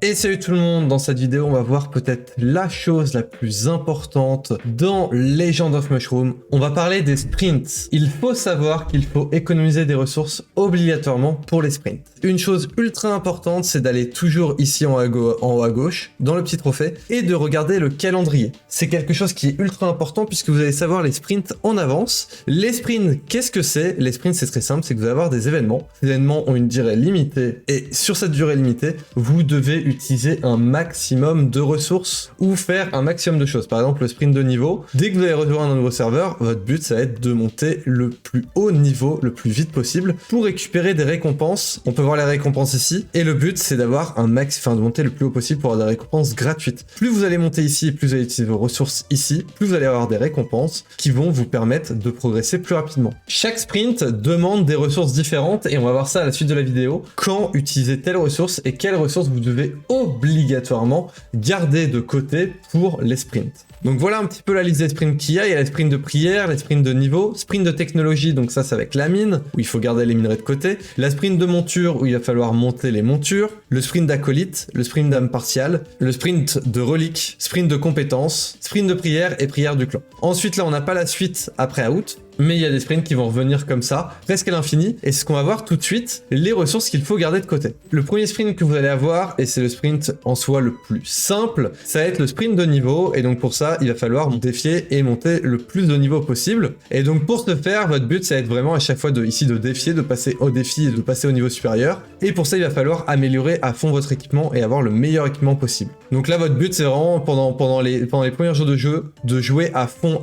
Et salut tout le monde, dans cette vidéo on va voir peut-être la chose la plus importante dans Legend of Mushroom. On va parler des sprints. Il faut savoir qu'il faut économiser des ressources obligatoirement pour les sprints. Une chose ultra importante, c'est d'aller toujours ici en haut à gauche, dans le petit trophée, et de regarder le calendrier. C'est quelque chose qui est ultra important puisque vous allez savoir les sprints en avance. Les sprints, qu'est-ce que c'est? Les sprints c'est très simple, c'est que vous allez avoir des événements. Ces événements ont une durée limitée et sur cette durée limitée, vous devez utiliser un maximum de ressources ou faire un maximum de choses. Par exemple, le sprint de niveau, dès que vous allez rejoindre un nouveau serveur, votre but ça va être de monter le plus haut niveau, le plus vite possible pour récupérer des récompenses. On peut voir les récompenses ici et le but c'est d'avoir un max, de monter le plus haut possible pour avoir des récompenses gratuites. Plus vous allez monter ici, plus vous allez utiliser vos ressources ici, plus vous allez avoir des récompenses qui vont vous permettre de progresser plus rapidement. Chaque sprint demande des ressources différentes et on va voir ça à la suite de la vidéo. Quand utiliser telle ressource et quelles ressources vous devez obligatoirement garder de côté pour les sprints. Donc voilà un petit peu la liste des sprints qu'il y a. Il y a les sprints de prière, les sprints de niveau, sprint de technologie, donc ça c'est avec la mine, où il faut garder les minerais de côté, la sprint de monture, où il va falloir monter les montures, le sprint d'acolyte, le sprint d'âme partiale, le sprint de relique, sprint de compétences, sprint de prière et prière du clan. Ensuite là on n'a pas la suite après out, mais il y a des sprints qui vont revenir comme ça, presque à l'infini, et c'est ce qu'on va voir tout de suite, les ressources qu'il faut garder de côté. Le premier sprint que vous allez avoir, et c'est le sprint en soi le plus simple, ça va être le sprint de niveau, et donc pour ça, il va falloir défier et monter le plus de niveau possible. Et donc pour ce faire, votre but, ça va être vraiment à chaque fois de défier, de passer au défi et de passer au niveau supérieur, et pour ça, il va falloir améliorer à fond votre équipement et avoir le meilleur équipement possible. Donc là, votre but, c'est vraiment pendant les premiers jours de jeu, de jouer à fond,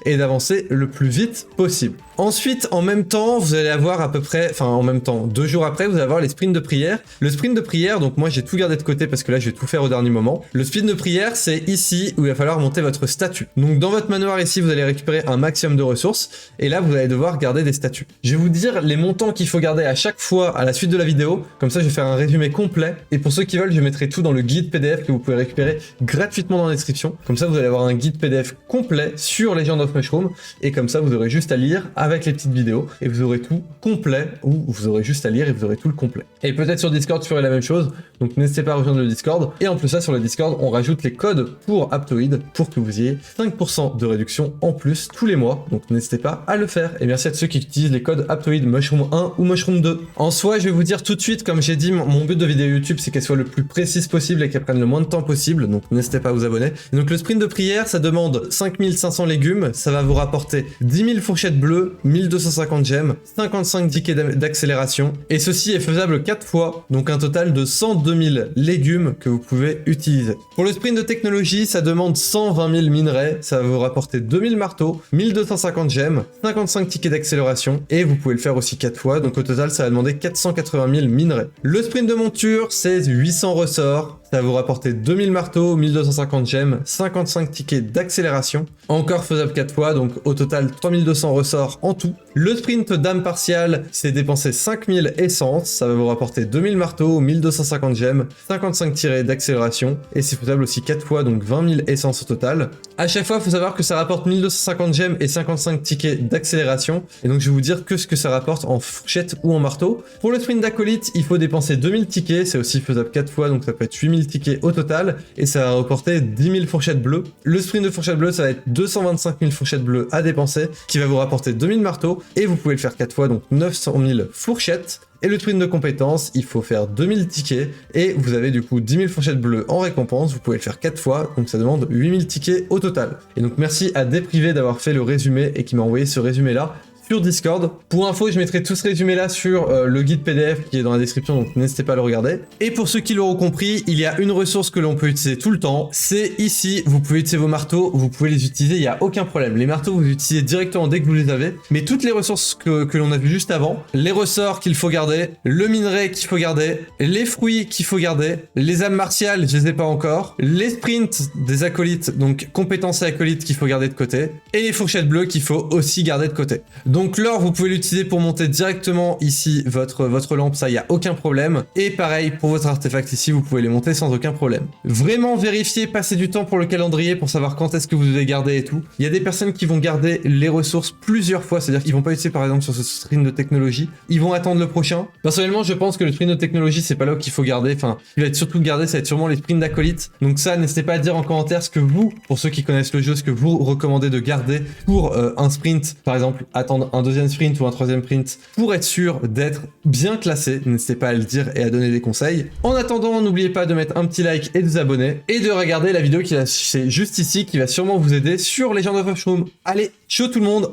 et d'avancer le plus vite possible. Ensuite, en même temps, vous allez avoir à peu près, en même temps, 2 jours après, vous allez avoir les sprints de prière. Le sprint de prière, donc moi j'ai tout gardé de côté parce que là je vais tout faire au dernier moment. Le sprint de prière, c'est ici où il va falloir monter votre statut. Donc dans votre manoir ici, vous allez récupérer un maximum de ressources et là vous allez devoir garder des statuts. Je vais vous dire les montants qu'il faut garder à chaque fois à la suite de la vidéo, comme ça je vais faire un résumé complet et pour ceux qui veulent, je mettrai tout dans le guide PDF que vous pouvez récupérer gratuitement dans la description. Comme ça vous allez avoir un guide PDF complet sur Legend of Mushroom et comme ça vous aurez juste à lire avec les petites vidéos et vous aurez tout complet ou vous aurez juste à lire et vous aurez tout le complet. Et peut-être sur Discord, je ferai la même chose, donc n'hésitez pas à rejoindre le Discord. Et en plus ça, sur le Discord, on rajoute les codes pour Aptoide pour que vous ayez 5% de réduction en plus tous les mois, donc n'hésitez pas à le faire. Et merci à ceux qui utilisent les codes Aptoide Mushroom 1 ou Mushroom 2. En soi, je vais vous dire tout de suite, comme j'ai dit, mon but de vidéo YouTube, c'est qu'elle soit le plus précise possible et qu'elle prenne le moins de temps possible, donc n'hésitez pas à vous abonner. Et donc le sprint de prière, ça demande 5500 légumes, ça va vous rapporter 10 000 fourchettes bleues, 1250 gemmes, 55 tickets d'accélération, et ceci est faisable 4 fois, donc un total de 102 000 légumes que vous pouvez utiliser. Pour le sprint de technologie, ça demande 120 000 minerais, ça va vous rapporter 2000 marteaux, 1250 gemmes, 55 tickets d'accélération, et vous pouvez le faire aussi 4 fois, donc au total ça va demander 480 000 minerais. Le sprint de monture, c'est 800 ressorts, ça va vous rapporter 2000 marteaux, 1250 gemmes, 55 tickets d'accélération, encore faisable 4 fois, donc au total 3200 ressorts en tout. Le sprint d'âme partiale, c'est dépenser 5000 essences, ça va vous rapporter 2000 marteaux, 1250 gemmes, 55 tirés d'accélération, et c'est faisable aussi 4 fois, donc 20 000 essences au total. À chaque fois, il faut savoir que ça rapporte 1250 gemmes et 55 tickets d'accélération, et donc je vais vous dire que ce que ça rapporte en fourchette ou en marteau. Pour le sprint d'acolyte, il faut dépenser 2000 tickets, c'est aussi faisable 4 fois, donc ça peut être 8000 tickets au total, et ça va rapporter 10 000 fourchettes bleues. Le sprint de fourchette bleue, ça va être 225 000 fourchettes bleues à dépenser, qui va vous rapporter 2000 marteaux, et vous pouvez le faire 4 fois, donc 900 000 fourchettes. Et le sprint de compétences, il faut faire 2000 tickets, et vous avez du coup 10 000 fourchettes bleues en récompense, vous pouvez le faire 4 fois, donc ça demande 8000 tickets au total. Et donc merci à Déprivé d'avoir fait le résumé, et qui m'a envoyé ce résumé là sur Discord. Pour info, je mettrai tout ce résumé là sur le guide PDF qui est dans la description, donc n'hésitez pas à le regarder. Et pour ceux qui l'auront compris, il y a une ressource que l'on peut utiliser tout le temps, c'est ici. Vous pouvez utiliser vos marteaux, vous pouvez les utiliser, il n'y a aucun problème. Les marteaux, vous les utilisez directement dès que vous les avez, mais toutes les ressources que l'on a vu juste avant, les ressorts qu'il faut garder, le minerai qu'il faut garder, les fruits qu'il faut garder, les âmes martiales, je les ai pas encore, les sprints des acolytes, donc compétences et acolytes qu'il faut garder de côté, et les fourchettes bleues qu'il faut aussi garder de côté. Donc Donc l'or, vous pouvez l'utiliser pour monter directement ici votre lampe, ça, il n'y a aucun problème. Et pareil, pour votre artefact ici, vous pouvez les monter sans aucun problème. Vraiment vérifier, passer du temps pour le calendrier pour savoir quand est-ce que vous devez garder et tout. Il y a des personnes qui vont garder les ressources plusieurs fois, c'est-à-dire qu'ils vont pas utiliser par exemple sur ce sprint de technologie, ils vont attendre le prochain. Personnellement, je pense que le sprint de technologie, c'est pas là où qu'il faut garder, enfin, il va être surtout gardé, ça va être sûrement les sprints d'acolytes. Donc ça, n'hésitez pas à dire en commentaire ce que vous, pour ceux qui connaissent le jeu, ce que vous recommandez de garder pour un sprint, par exemple, attendre un deuxième sprint ou un troisième sprint pour être sûr d'être bien classé. N'hésitez pas à le dire et à donner des conseils. En attendant, n'oubliez pas de mettre un petit like et de vous abonner et de regarder la vidéo qui est juste ici, qui va sûrement vous aider sur Legend of Mushroom. Allez, ciao tout le monde!